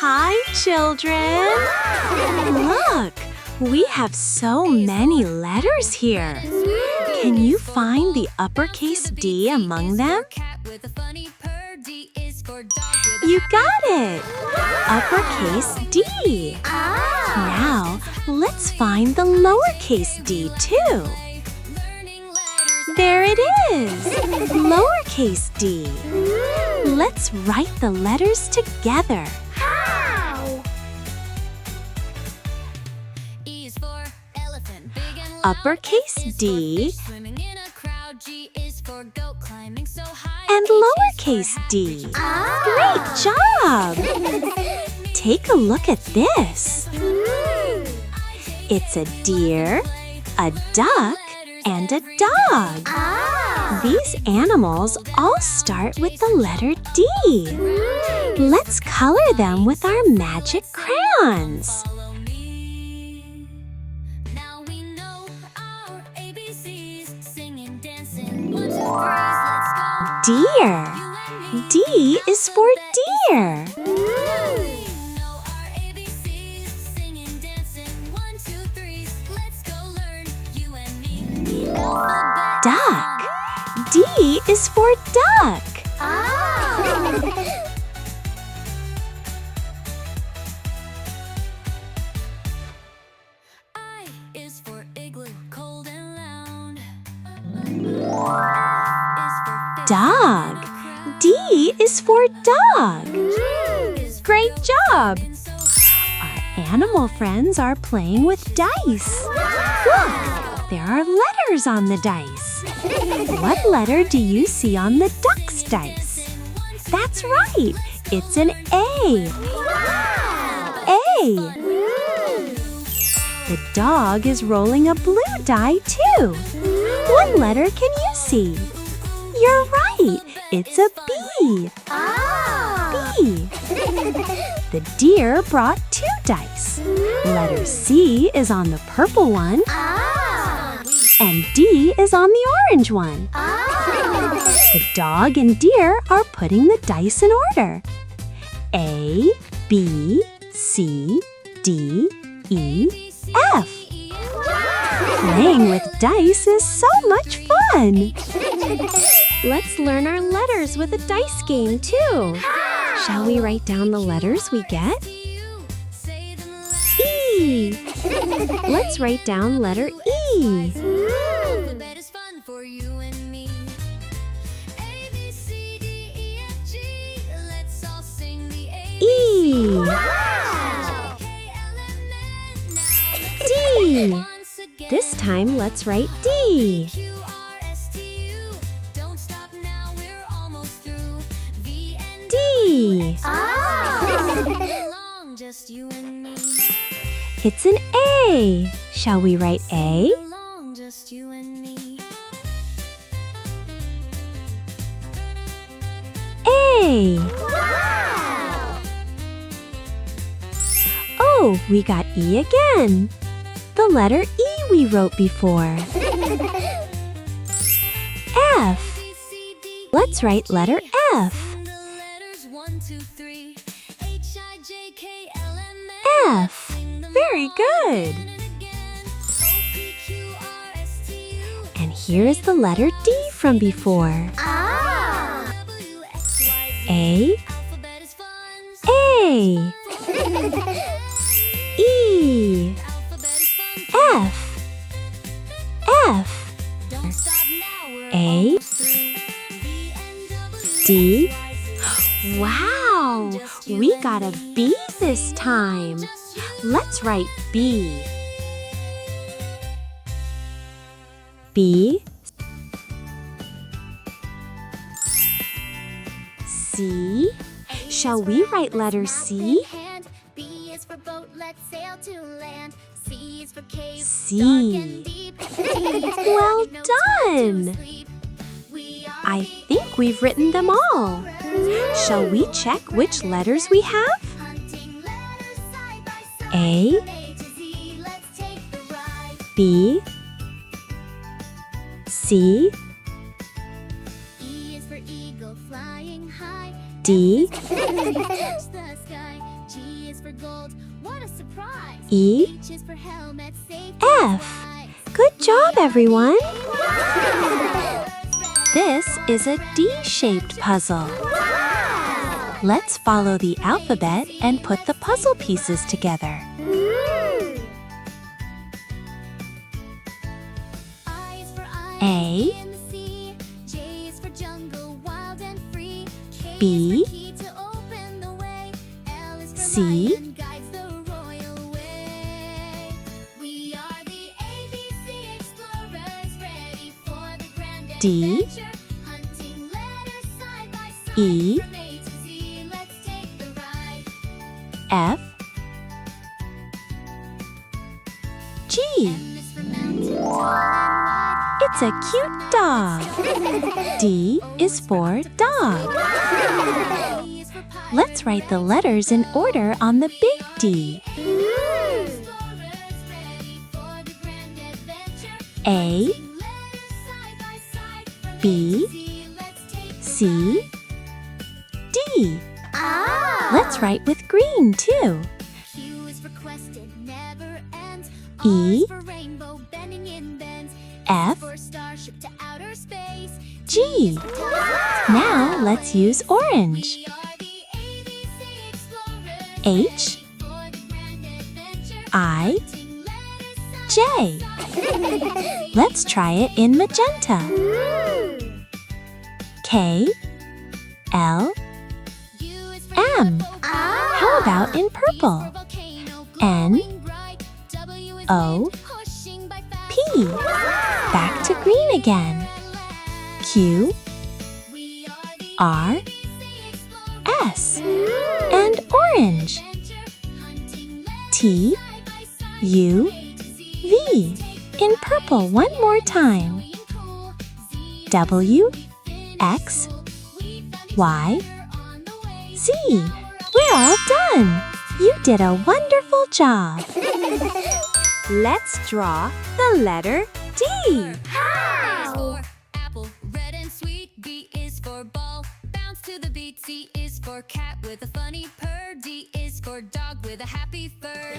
Hi, children! Look, we have so many letters here. Can you find the uppercase D among them? You got it! Uppercase D. Now, let's find the lowercase d too. There it is! Lowercase d. Let's write the letters together. How? Uppercase D and lowercase d. Great job! Take a look at this. It's a deer, a duck, and a dog. These animals all start with the letter D. Let's color them with our magic crayons. Deer. D is for deer. Duck. D is for duck. I is for igloo, cold and loud. Dog. D is for dog. Great job! Our animal friends are playing with dice. Look, there are letters on the dice. What letter do you see on the duck's dice? That's right, it's an A. A. The dog is rolling a blue die too. What letter can you see? You're right, it's a B. B. The deer brought 2 dice. Letter C is on the purple one, and D is on the orange one. The dog and deer are putting the dice in order. A, B, C, D, E, F. Playing with dice is so much fun! Let's learn our letters with a dice game too. Shall we write down the letters we get? E. Let's write down letter E. E. D. This time, let's write D. D. It's an A. Shall we write A? A. Oh, we got E again. The letter E we wrote before. F. Let's write letter F. F. Very good. And here is the letter D from before. A. A. E. F. F. A. D. Wow! We got a B this time. Let's write B. B. C. Shall we write letter C? B is for boat, let's sail to land. C is for cave, C. dark and deep. Well done! I think we've written them all. Shall we check which letters we have? A, B, C, D, G is for gold. What a surprise. E, H is for helmet. Safety F. supplies. Good job, everyone! Wow. This is a D-shaped puzzle. Let's follow the alphabet and put the puzzle pieces together. I is for eye A, in the sea. J is for jungle, wild and free. K B, is for key to open the way. L is for C, lion, guides the royal way. We are the ABC explorers, ready for the grand D, adventure. Hunting letters side by side. E, From A to Z, let's take the ride. F, G. M is for mountain, tall and It's a cute dog. D is for dog. wide. E is for pirate. Let's write the letters in order on the big D. Explorers, ready for the grand adventure. A, Letters side by side. From B, A to Z, let's take the C, D. Ah. Let's write with green too. Q is for quest, it never ends. E, R is for rainbow, bending in bends. F, For starship to outer space. G. Now let's use orange. We are the ABC explorers. H, For the grand adventure. I, Hunting letters J. side. Let's try it in magenta. K, L, U is for M. yellow, How about in purple? volcano, N, glowing bright. W is O, wind, pushing by fast. P. Back to green again. Q, We are the R, ABC explorers. S. And orange. Hunting T, side by side. U, A to Z, V. In purple one more time. snowy and cool. Z W, finish X, school. We found each Y, other on the way. Z. We're all done. You did a wonderful job. Let's draw the letter D. A is for apple, red and sweet. B is for ball, bounce to the beat. C is for cat with a funny purr. D is for dog with a happy fur.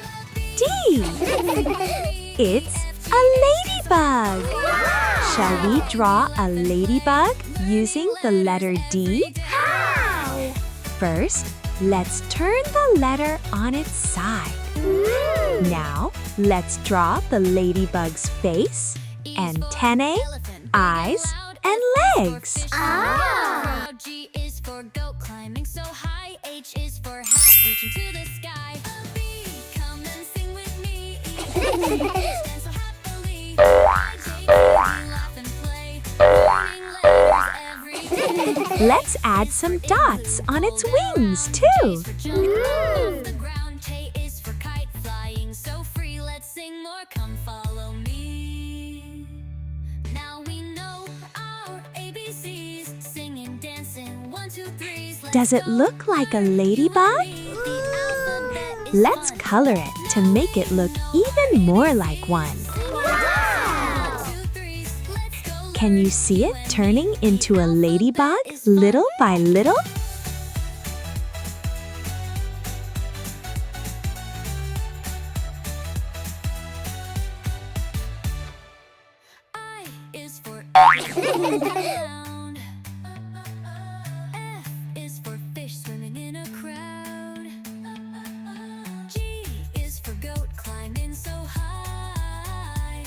D. It's a ladybug. Shall we draw a ladybug using the letter D? First, let's turn the letter on its side. Now, let's draw the ladybug's face, antennae, eyes, and legs. G is for goat climbing so high. H is for hat reaching to the sky. B, come and sing with me. Stand so happily. J, laugh and play. Learning letters every day. Let's add some dots on its wings, too. For jumping off the ground. K is for kite flying so free. Let's sing more. Come follow me. Now we know our ABCs. Singing, dancing, 1, 2, 3. Does it look like a ladybug? Let's color it to make it look even more like one. Can you see it turning into a ladybug little by little? I is for around. F is for fish swimming in a crowd. G is for goat climbing so high.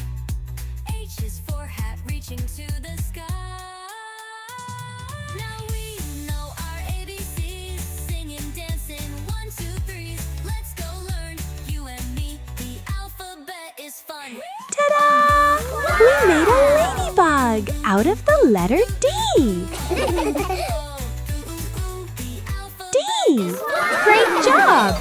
H is for hat reaching to the sky. Now we know our ABCs, singing, dancing, 1, 2, 3. Let's go learn, you and me. The alphabet is fun. Ta-da! We made a ladybug out of the letter D. D! Great job!